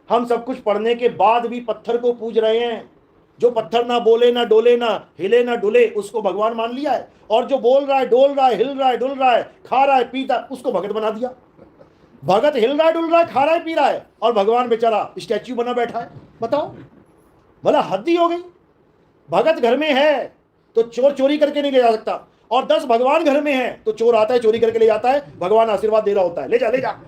हम सब कुछ पढ़ने के बाद भी पत्थर को पूज रहे हैं। जो पत्थर ना बोले, ना डोले, ना हिले, ना डुले, उसको भगवान मान लिया है। और जो बोल रहा है, डोल रहा है, हिल रहा है, डुल रहा है, खा रहा है, पीता, उसको भगत बना दिया। भगत हिल रहा है, डुल रहा है, खा रहा है, पी रहा है, और भगवान बेचारा स्टैच्यू बना बैठा है। बताओ, भला हद ही हो गई। भगत घर में है तो चोर चोरी करके नहीं ले जा सकता, और 10 भगवान घर में है तो चोर आता है, चोरी करके ले जाता है, भगवान आशीर्वाद दे रहा होता है, ले जा ले जा।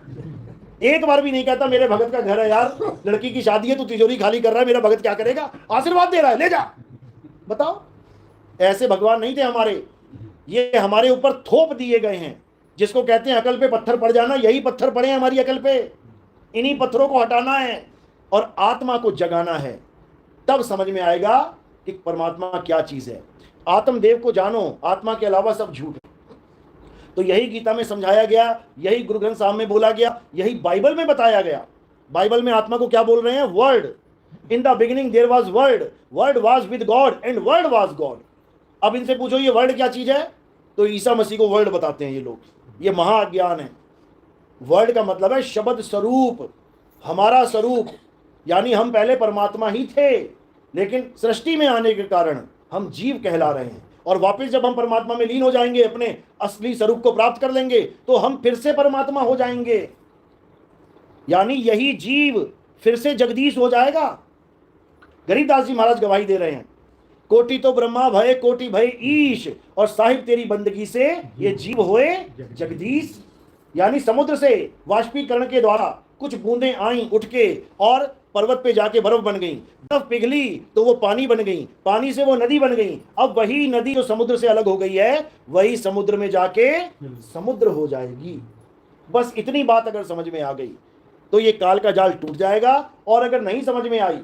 एक बार भी नहीं कहता मेरे भगत का घर है यार, लड़की की शादी है, तू तिजोरी खाली कर रहा है, मेरा भगत क्या करेगा, आशीर्वाद दे रहा है, ले जा। बताओ, ऐसे भगवान नहीं थे हमारे। ये हमारे ऊपर थोप दिए गए हैं, जिसको कहते हैं अकल पे पत्थर पड़ जाना। यही पत्थर पड़े हैं हमारी अकल पे, इन्हीं पत्थरों को हटाना है और आत्मा को जगाना है। तब समझ में आएगा कि परमात्मा क्या चीज है। आत्मदेव को जानो, आत्मा के अलावा सब झूठ है। तो यही गीता में समझाया गया, यही गुरु ग्रंथ साहब में बोला गया, यही बाइबल में बताया गया। बाइबल में आत्मा को क्या बोल रहे हैं? Word. In the beginning there was word, word was with God and word was God. अब इनसे पूछो ये वर्ड क्या चीज है, तो ईसा मसीह को वर्ड बताते हैं ये लोग। ये महाअज्ञान है। वर्ड का मतलब है शब्द स्वरूप, हमारा स्वरूप। यानी हम पहले परमात्मा ही थे, लेकिन सृष्टि में आने के कारण हम जीव कहला रहे हैं। और वापस जब हम परमात्मा में लीन हो जाएंगे, अपने असली स्वरूप को प्राप्त कर लेंगे, तो हम फिर से परमात्मा हो जाएंगे। यानी यही जीव फिर से जगदीश हो जाएगा। गरीबदास जी महाराज गवाही दे रहे हैं, कोटि तो ब्रह्मा भय, कोटि भय ईश, और साहिब तेरी बंदगी से ये जीव होए जगदीश। यानी समुद्र से वाष्पीकरण के द्वारा कुछ बूंदें आई उठ के, और पर्वत पे जाके बर्फ बन गई, बर्फ पिघली तो वो पानी बन गई, पानी से वो नदी बन गई। अब वही नदी जो समुद्र से अलग हो गई है, वही समुद्र में जाके समुद्र हो जाएगी। बस इतनी बात अगर समझ में आ गई तो ये काल का जाल टूट जाएगा, और अगर नहीं समझ में आई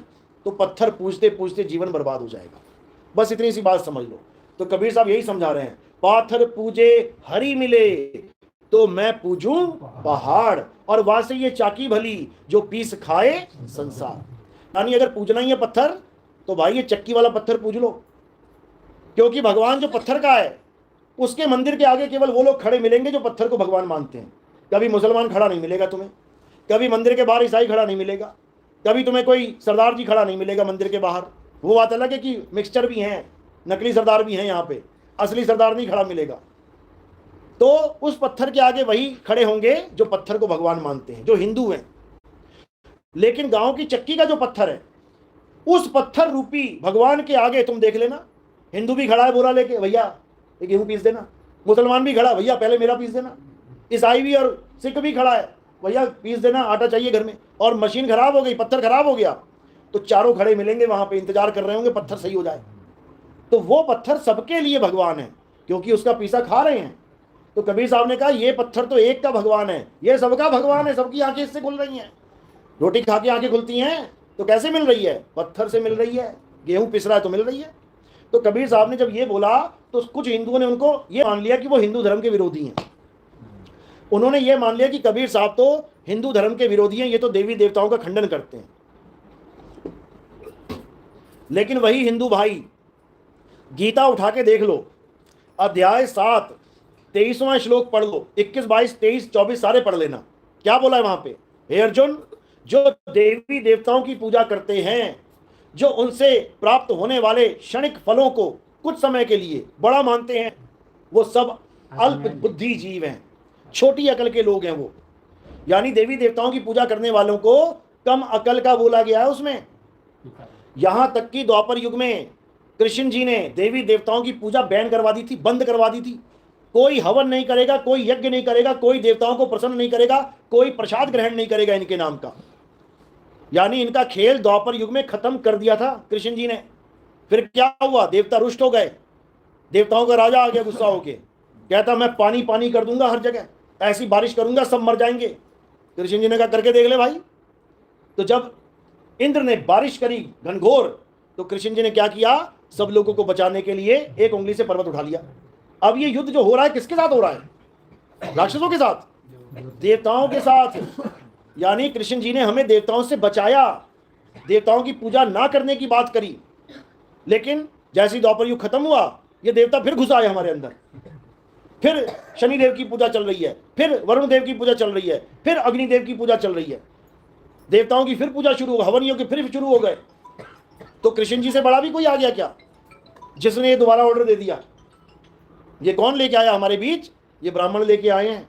तो पत्थर पूजते पूजते जीवन बर्बाद हो जाएगा। बस इतनी सी बात समझ लो। तो कबीर साहब यही समझा रहे हैं, पाथर पूजे हरि मिले तो मैं पूजूं पहाड़, और वहां से ये चाकी भली जो पीस खाए संसार। यानी अगर पूजना ही है पत्थर, तो भाई ये चक्की वाला पत्थर पूज लो, क्योंकि भगवान जो पत्थर का है, उसके मंदिर के आगे केवल वो लोग खड़े मिलेंगे जो पत्थर को भगवान मानते हैं। कभी मुसलमान खड़ा नहीं मिलेगा तुम्हें, कभी मंदिर के बाहर ईसाई खड़ा नहीं मिलेगा, कभी तुम्हें कोई सरदार जी खड़ा नहीं मिलेगा मंदिर के बाहर। वो बात अलग है कि मिक्सचर भी हैं, नकली सरदार भी हैं यहाँ पे, असली सरदार नहीं खड़ा मिलेगा। तो उस पत्थर के आगे वही खड़े होंगे जो पत्थर को भगवान मानते हैं, जो हिंदू हैं। लेकिन गांव की चक्की का जो पत्थर है, उस पत्थर रूपी भगवान के आगे तुम देख लेना, हिंदू भी खड़ा है बोरा लेके, भैया ये गेहूं पीस देना। मुसलमान भी खड़ा, भैया पहले मेरा पीस देना। ईसाई भी और सिख भी खड़ा है, भैया पीस देना, आटा चाहिए घर में। और मशीन खराब हो गई, पत्थर खराब हो गया, तो चारों खड़े मिलेंगे वहां पे, इंतजार कर रहे होंगे पत्थर सही हो जाए। तो वो पत्थर सबके लिए भगवान है, क्योंकि उसका पीसा खा रहे हैं। तो कबीर साहब ने कहा ये पत्थर तो एक का भगवान है, ये सबका भगवान है, सबकी आंखें इससे खुल रही हैं। रोटी खा के आंखें खुलती हैं तो कैसे मिल रही है? पत्थर से मिल रही है। गेहूं पिस रहा है तो मिल रही है। तो कबीर साहब ने जब ये बोला तो कुछ हिंदुओं ने उनको ये मान लिया कि वो हिंदू धर्म के विरोधी हैं। उन्होंने ये मान लिया कि कबीर साहब तो हिंदू धर्म के विरोधी हैं, ये तो देवी देवताओं का खंडन करते हैं। लेकिन वही हिंदू भाई गीता उठा के देख लो, अध्याय 7 23वां श्लोक पढ़ लो, 21, 22, 23, 24 सारे पढ़ लेना। क्या बोला है वहां पे? हे अर्जुन, जो देवी देवताओं की पूजा करते हैं, जो उनसे प्राप्त होने वाले क्षणिक फलों को कुछ समय के लिए बड़ा मानते हैं, वो सब अल्प बुद्धि जीव हैं, छोटी अकल के लोग हैं वो। यानी देवी देवताओं की पूजा करने वालों को कम अकल का बोला गया है उसमें। यहां तक कि द्वापर युग में कृष्ण जी ने देवी देवताओं की पूजा बैन करवा दी थी, बंद करवा दी थी। कोई हवन नहीं करेगा, कोई यज्ञ नहीं करेगा, कोई देवताओं को प्रसन्न नहीं करेगा, कोई प्रसाद ग्रहण नहीं करेगा इनके नाम का। यानी इनका खेल द्वापर युग में खत्म कर दिया था कृष्ण जी ने। फिर क्या हुआ? देवता रुष्ट हो गए, देवताओं का राजा आ गया गुस्सा होके, कहता मैं पानी पानी कर दूंगा हर जगह, ऐसी बारिश करूंगा सब मर जाएंगे। कृष्ण जी ने कहा करके देख ले भाई। तो जब इंद्र ने बारिश करी घनघोर, तो कृष्ण जी ने क्या किया? सब लोगों को बचाने के लिए एक उंगली से पर्वत उठा लिया। अब ये युद्ध जो हो रहा है किसके साथ हो रहा है? राक्षसों के साथ, देवताओं के साथ। यानी कृष्ण जी ने हमें देवताओं से बचाया, देवताओं की पूजा ना करने की बात करी। लेकिन जैसे ही द्वापर युग खत्म हुआ, ये देवता फिर घुस आए हमारे अंदर। फिर शनिदेव की पूजा चल रही है, फिर वरुण देव की पूजा चल रही है, फिर अग्निदेव की पूजा चल रही है। देवताओं की फिर पूजा शुरू हो गई, हवन यज्ञ फिर शुरू हो गए। तो कृष्ण जी से बड़ा भी कोई आ गया क्या जिसने ये दोबारा ऑर्डर दे दिया? ये कौन लेके आया हमारे बीच? ये ब्राह्मण लेके आए हैं,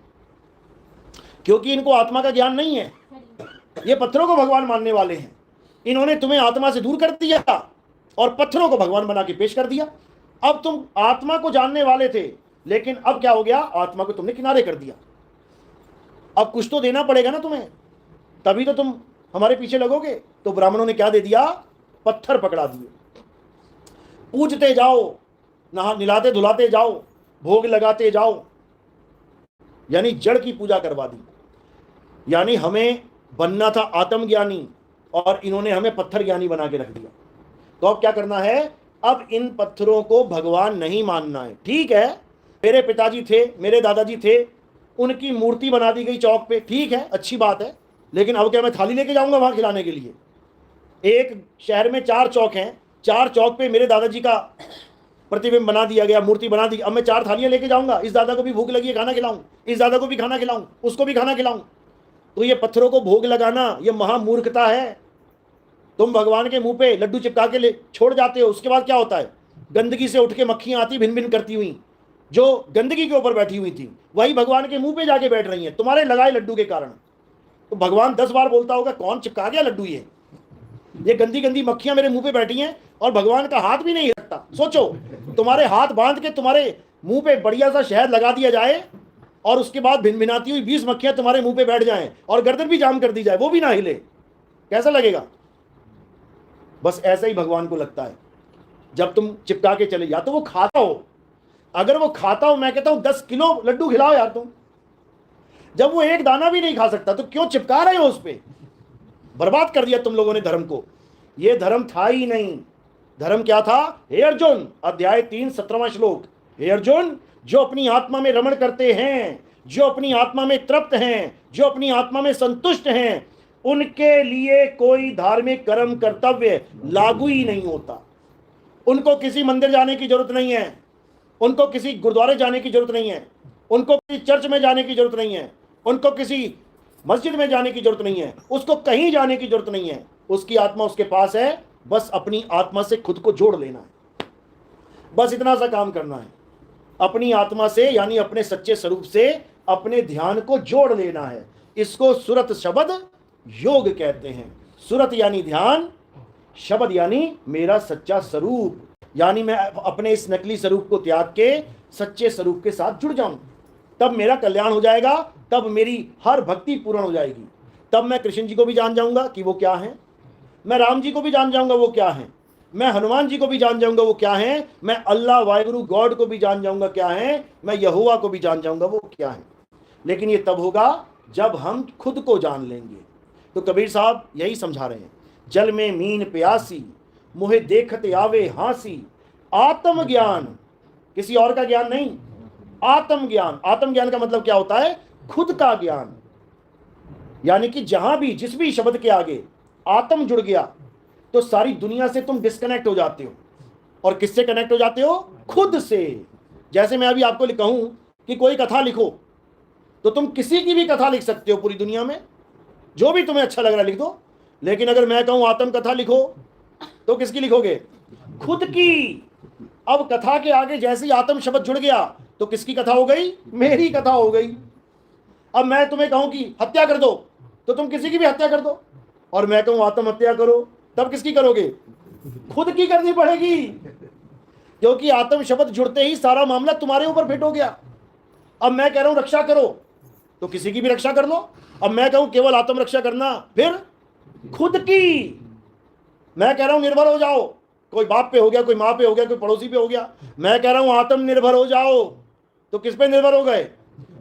क्योंकि इनको आत्मा का ज्ञान नहीं है। ये पत्थरों को भगवान मानने वाले हैं। इन्होंने तुम्हें आत्मा से दूर कर दिया और पत्थरों को भगवान बना के पेश कर दिया। अब तुम आत्मा को जानने वाले थे, लेकिन अब क्या हो गया? आत्मा को तुमने किनारे कर दिया। अब कुछ तो देना पड़ेगा ना तुम्हें, तभी तो तुम हमारे पीछे लगोगे। तो ब्राह्मणों ने क्या दे दिया? पत्थर पकड़ा दिए। पूजते जाओ, नहा निलाते धुलाते जाओ, भोग लगाते जाओ, यानी जड़ की पूजा करवा दी। यानी हमें बनना था आत्मज्ञानी और इन्होंने हमें पत्थर ज्ञानी बना के रख दिया। तो अब क्या करना है? अब इन पत्थरों को भगवान नहीं मानना है। ठीक है, मेरे पिताजी थे, मेरे दादाजी थे, उनकी मूर्ति बना दी गई चौक पे, ठीक है, अच्छी बात है। लेकिन अब क्या मैं थाली लेके जाऊंगा वहां खिलाने के लिए? एक शहर में 4 चौक हैं, 4 चौक पे मेरे दादाजी का प्रतिबिंब बना दिया गया, मूर्ति बना दी। अब मैं 4 थालियां लेके जाऊंगा, इस दादा को भी भूख लगी है खाना खिलाऊं, इस दादा को भी खाना खिलाऊं, उसको भी खाना खिलाऊं। तो ये पत्थरों को भोग लगाना ये महामूर्खता है। तुम भगवान के मुंह पे लड्डू चिपका के ले छोड़ जाते हो, उसके बाद क्या होता है? गंदगी से उठ के मक्खियां आती भिन भिन करती हुई, जो गंदगी के ऊपर बैठी हुई थी वही भगवान के मुंह पे जाके बैठ रही हैं तुम्हारे लगाए लड्डू के कारण। तो भगवान 10 बार बोलता होगा कौन चिपका गया लड्डू, ये गंदी गंदी मक्खियां मेरे मुंह पे बैठी हैं और भगवान का हाथ भी नहीं हिलता। सोचो, तुम्हारे हाथ बांध के तुम्हारे मुंह पे बढ़िया सा शहद लगा दिया जाए और उसके बाद भिनभिनाती हुई 20 मक्खियां तुम्हारे मुंह पे बैठ जाएं और गर्दन भी जाम कर दी जाए, वो भी ना हिले, कैसा लगेगा? बस ऐसा ही भगवान को लगता है जब तुम चिपका के चले। या तो वो खाता हो, अगर वो खाता हो, मैं कहता हूं 10 किलो लड्डू खिलाओ यार तुम। जब वो एक दाना भी नहीं खा सकता तो क्यों चिपका रहे हो उस पर? बर्बाद कर दिया तुम लोगों ने धर्म को। ये धर्म था ही नहीं। धर्म क्या था? हे अर्जुन, अध्याय 3 17वां श्लोक। हे अर्जुन, जो अपनी आत्मा में रमण करते हैं, जो अपनी आत्मा में तृप्त हैं, जो अपनी आत्मा में संतुष्ट हैं, उनके लिए कोई धार्मिक कर्म कर्तव्य लागू ही नहीं होता। उनको किसी मंदिर जाने की जरूरत नहीं है, उनको किसी गुरुद्वारे जाने की जरूरत नहीं है, उनको किसी चर्च में जाने की जरूरत नहीं है, उनको किसी मस्जिद में जाने की जरूरत नहीं है, उसको कहीं जाने की जरूरत नहीं है। उसकी आत्मा उसके पास है, बस अपनी आत्मा से खुद को जोड़ लेना है, बस इतना सा काम करना है। अपनी आत्मा से यानी अपने सच्चे स्वरूप से अपने ध्यान को जोड़ लेना है। इसको सुरत शब्द योग कहते हैं। सुरत यानी ध्यान, शब्द यानी मेरा सच्चा स्वरूप, यानी मैं अपने इस नकली स्वरूप को त्याग के सच्चे स्वरूप के साथ जुड़ जाऊं, तब मेरा कल्याण हो जाएगा, तब मेरी हर भक्ति पूर्ण हो जाएगी। तब मैं कृष्ण जी को भी जान जाऊंगा कि वो क्या है, मैं राम जी को भी जान जाऊंगा वो क्या है, मैं हनुमान जी को भी जान जाऊंगा वो क्या है, मैं अल्लाह वाहिगुरु गॉड को भी जान जाऊंगा क्या है, मैं यहोवा को भी जान जाऊंगा वो क्या है। लेकिन ये तब होगा जब हम खुद को जान लेंगे। तो कबीर साहब यही समझा रहे हैं, जल में मीन प्यासी, मुहे देखते आवे हांसी। आत्मज्ञान, किसी और का ज्ञान नहीं, आत्मज्ञान। आत्मज्ञान का मतलब क्या होता है? खुद का ज्ञान। यानी कि जहां भी जिस भी शब्द के आगे आत्म जुड़ गया तो सारी दुनिया से तुम डिस्कनेक्ट हो जाते हो। और किससे कनेक्ट हो जाते हो? खुद से। जैसे मैं अभी आपको कहूं कि कोई कथा लिखो, तो तुम किसी की भी कथा लिख सकते हो पूरी दुनिया में, जो भी तुम्हें अच्छा लग रहा है लिख दो। लेकिन अगर मैं कहूं आत्म कथा लिखो, तो किसकी लिखोगे? खुद की। अब कथा के आगे जैसे ही आत्म शब्द जुड़ गया तो किसकी कथा हो गई? मेरी कथा हो गई। अब मैं तुम्हें कहूं कि हत्या कर दो, तो तुम किसी की भी हत्या कर दो। और मैं कहूं आत्महत्या करो, तब किसकी करोगे? खुद की करनी पड़ेगी, क्योंकि आत्म शब्द जुड़ते ही सारा मामला तुम्हारे ऊपर फिट हो गया। अब मैं कह रहा हूं रक्षा करो, तो किसी की भी रक्षा कर लो। अब मैं कहूं केवल आत्म रक्षा करना, फिर खुद की। मैं कह रहा हूं निर्भर हो जाओ, कोई बाप पे हो गया, कोई माँ पे हो गया, कोई पड़ोसी पे हो गया। मैं कह रहा हूं आत्मनिर्भर हो जाओ, तो किस पे निर्भर हो गए?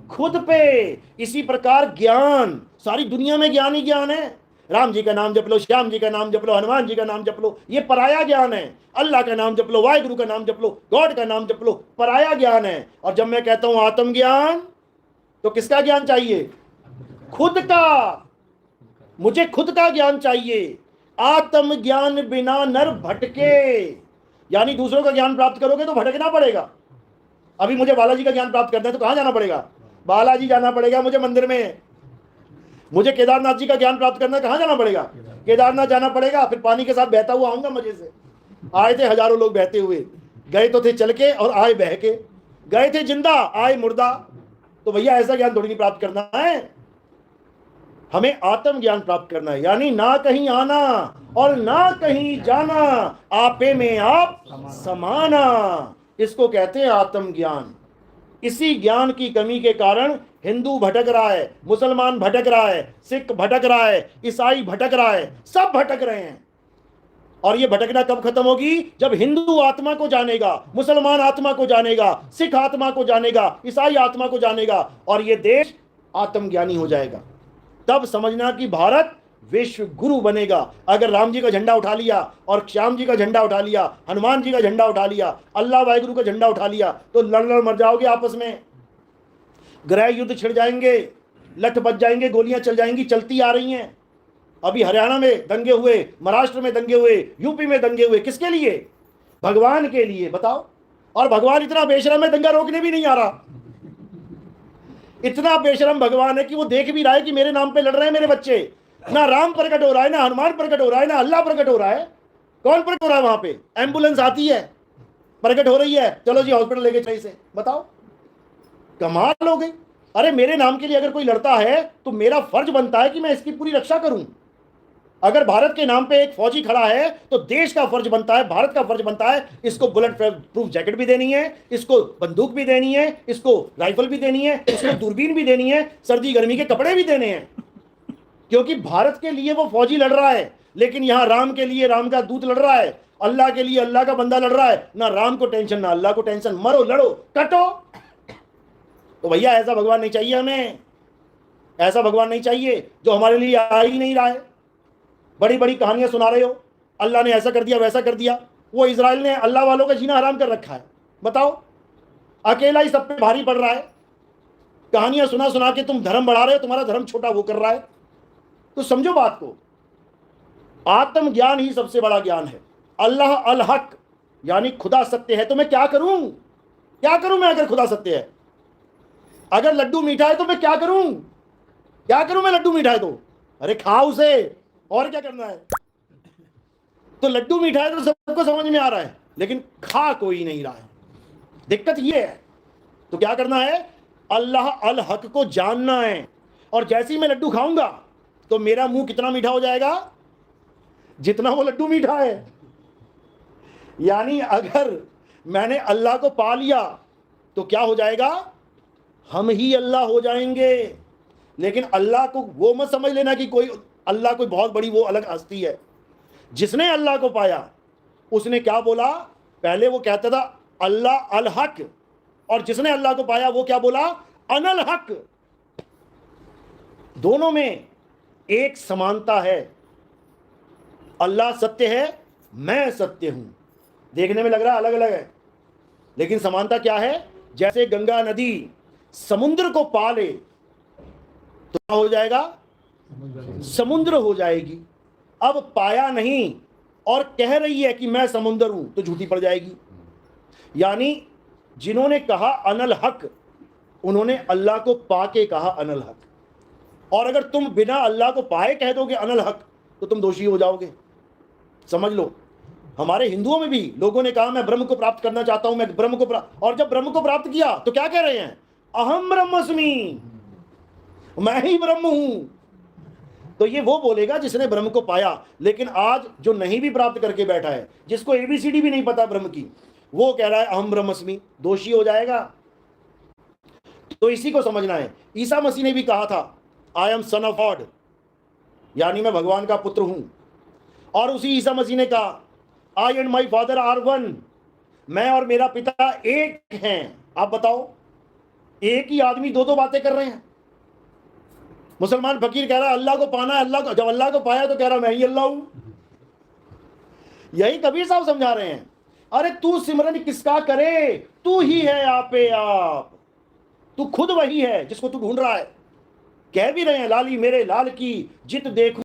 खुद पे। इसी प्रकार ज्ञान, सारी दुनिया में ज्ञान ही ज्ञान है। राम जी का नाम जप लो, श्याम जी का नाम जप लो, हनुमान जी का नाम जप लो, ये पराया ज्ञान है। अल्लाह का नाम जप लो, वाहिगुरु का नाम जप लो, गॉड का नाम जप लो, पराया ज्ञान है। और जब मैं कहता हूं आत्मज्ञान, तो किसका ज्ञान चाहिए? खुद का। मुझे खुद का ज्ञान चाहिए। आत्म ज्ञान बिना नर भटके, यानी दूसरों का ज्ञान प्राप्त करोगे तो भटकना पड़ेगा। अभी मुझे बालाजी का ज्ञान प्राप्त करना है तो कहां जाना पड़ेगा? बालाजी जाना पड़ेगा मुझे मंदिर में। मुझे केदारनाथ जी का ज्ञान प्राप्त करना कहाँ जाना पड़ेगा? केदारनाथ जाना पड़ेगा, फिर पानी के साथ बहता हुआ आऊंगा मजे से। आए थे हजारों लोग बहते हुए, गए तो थे चल के और आए बह के, गए थे जिंदा आए मुर्दा। तो भैया ऐसा ज्ञान थोड़ी नहीं प्राप्त करना है, हमें आत्म ज्ञान प्राप्त करना है, यानी ना कहीं आना और ना कहीं जाना, आपे में आप समाना, इसको कहते हैं आत्म ज्ञान। इसी ज्ञान की कमी के कारण हिंदू भटक रहा है, मुसलमान भटक रहा है, सिख भटक रहा है, ईसाई भटक रहा है, सब भटक रहे हैं। और ये भटकना कब खत्म होगी? जब हिंदू आत्मा को जानेगा, मुसलमान आत्मा को जानेगा, सिख आत्मा को जानेगा, ईसाई आत्मा को जानेगा और ये देश आत्मज्ञानी हो जाएगा। तब समझना कि भारत विश्व गुरु बनेगा। अगर राम जी का झंडा उठा लिया और श्याम जी का झंडा उठा लिया, हनुमान जी का झंडा उठा लिया, अल्लाह वाहिगुरु का झंडा उठा लिया, तो लड़ लड़ मर जाओगे आपस में, गृह युद्ध छिड़ जाएंगे, लठ बज जाएंगे, गोलियां चल जाएंगी, चलती आ रही हैं। अभी हरियाणा में दंगे हुए, महाराष्ट्र में दंगे हुए, यूपी में दंगे हुए, किसके लिए? भगवान के लिए। बताओ। और भगवान इतना बेशरम है, दंगा रोकने भी नहीं आ रहा। इतना बेशरम भगवान है कि वो देख भी रहा है कि मेरे नाम पे लड़ रहे हैं मेरे बच्चे। ना राम प्रकट हो रहा है, ना हनुमान प्रकट हो रहा है, ना अल्लाह प्रकट हो रहा है। कौन प्रकट हो रहा है? वहां पे एम्बुलेंस आती है, प्रकट हो रही है, चलो जी हॉस्पिटल लेके चले इसे। बताओ, कमाल हो गई। अरे मेरे नाम के लिए अगर कोई लड़ता है तो मेरा फर्ज बनता है कि मैं इसकी पूरी रक्षा करूं। अगर भारत के नाम पे एक फौजी खड़ा है तो देश का फर्ज बनता है, भारत का फर्ज बनता है, इसको बुलेट प्रूफ जैकेट भी देनी है, इसको बंदूक भी देनी है, इसको राइफल भी देनी है, इसको दूरबीन भी देनी है, सर्दी गर्मी के कपड़े भी देने हैं, क्योंकि भारत के लिए वो फौजी लड़ रहा है। लेकिन यहां राम के लिए राम का दूत लड़ रहा है, अल्लाह के लिए अल्लाह का बंदा लड़ रहा है। ना राम को टेंशन, ना अल्लाह को टेंशन, मरो लड़ो कटो। तो भैया ऐसा भगवान नहीं चाहिए हमें, ऐसा भगवान नहीं चाहिए जो हमारे लिए आ ही नहीं रहा है। बड़ी बड़ी कहानियां सुना रहे हो, अल्लाह ने ऐसा कर दिया वैसा कर दिया। वो इजराइल ने अल्लाह वालों का जीना हराम कर रखा है। बताओ, अकेला ही सब पे भारी पड़ रहा है। कहानियां सुना सुना के तुम धर्म बढ़ा रहे हो, तुम्हारा धर्म छोटा वो कर रहा है। तो समझो बात को, आत्मज्ञान ही सबसे बड़ा ज्ञान है। अल्लाह अल हक, यानी खुदा सत्य है। तो मैं क्या करूं? क्या करूं मैं अगर खुदा सत्य है? अगर लड्डू मीठा है तो मैं क्या करूं? क्या करूं मैं लड्डू मीठा है तो? अरे खाओ उसे, और क्या करना है? तो लड्डू मीठा है तो सबको समझ में आ रहा है, लेकिन खा कोई नहीं रहा है। दिक्कत ये है। तो क्या करना है? अल्लाह अल हक को जानना है। और जैसे ही मैं लड्डू खाऊंगा तो मेरा मुंह कितना मीठा हो जाएगा? जितना वो लड्डू मीठा है। यानी अगर मैंने अल्लाह को पा लिया तो क्या हो जाएगा? हम ही अल्लाह हो जाएंगे। लेकिन अल्लाह को वो मत समझ लेना कि कोई अल्लाह कोई बहुत बड़ी वो अलग हस्ती है। जिसने अल्लाह को पाया उसने क्या बोला? पहले वो कहता था अल्लाह अल हक, और जिसने अल्लाह को पाया वो क्या बोला? अनल हक। दोनों में एक समानता है। अल्लाह सत्य है, मैं सत्य हूं। देखने में लग रहा अलग अलग है, लेकिन समानता क्या है? जैसे गंगा नदी समुद्र को पा ले तो क्या हो जाएगा? समुद्र हो जाएगी। अब पाया नहीं और कह रही है कि मैं समुद्र हूं तो झूठी पड़ जाएगी। यानी जिन्होंने कहा अनल हक, उन्होंने अल्लाह को पाके कहा अनल हक। और अगर तुम बिना अल्लाह को पाए कह दोगे अनल हक तो तुम दोषी हो जाओगे। समझ लो, हमारे हिंदुओं में भी लोगों ने कहा मैं ब्रह्म को प्राप्त करना चाहता हूं, मैं ब्रह्म को प्राप्त, और जब ब्रह्म को प्राप्त किया तो क्या कह रहे हैं? अहम ब्रह्मस्मि, मैं ही ब्रह्म हूं। तो ये वो बोलेगा जिसने ब्रह्म को पाया। लेकिन आज जो नहीं भी प्राप्त करके बैठा है, जिसको एबीसीडी भी नहीं पता ब्रह्म की, वो कह रहा है अहम ब्रह्मस्मि, दोषी हो जाएगा। तो इसी को समझना है। ईसा मसीह ने भी कहा था I am son of God, यानी मैं भगवान का पुत्र हूं। और उसी ईसा मसीह ने कहा I and my father are one, मैं और मेरा पिता एक हैं। आप बताओ, एक ही आदमी दो दो बातें कर रहे हैं। मुसलमान फकीर कह रहा है अल्लाह को पाना है, अल्लाह को, जब अल्लाह को पाया तो कह रहा मैं ही अल्लाह हूं। यही कबीर साहब समझा रहे हैं। अरे तू सिमरन किसका करे? तू ही है आपे आप, तू खुद वही है जिसको तू ढूंढ रहा है। कह भी रहे हैं लाली मेरे लाल की जित देखूं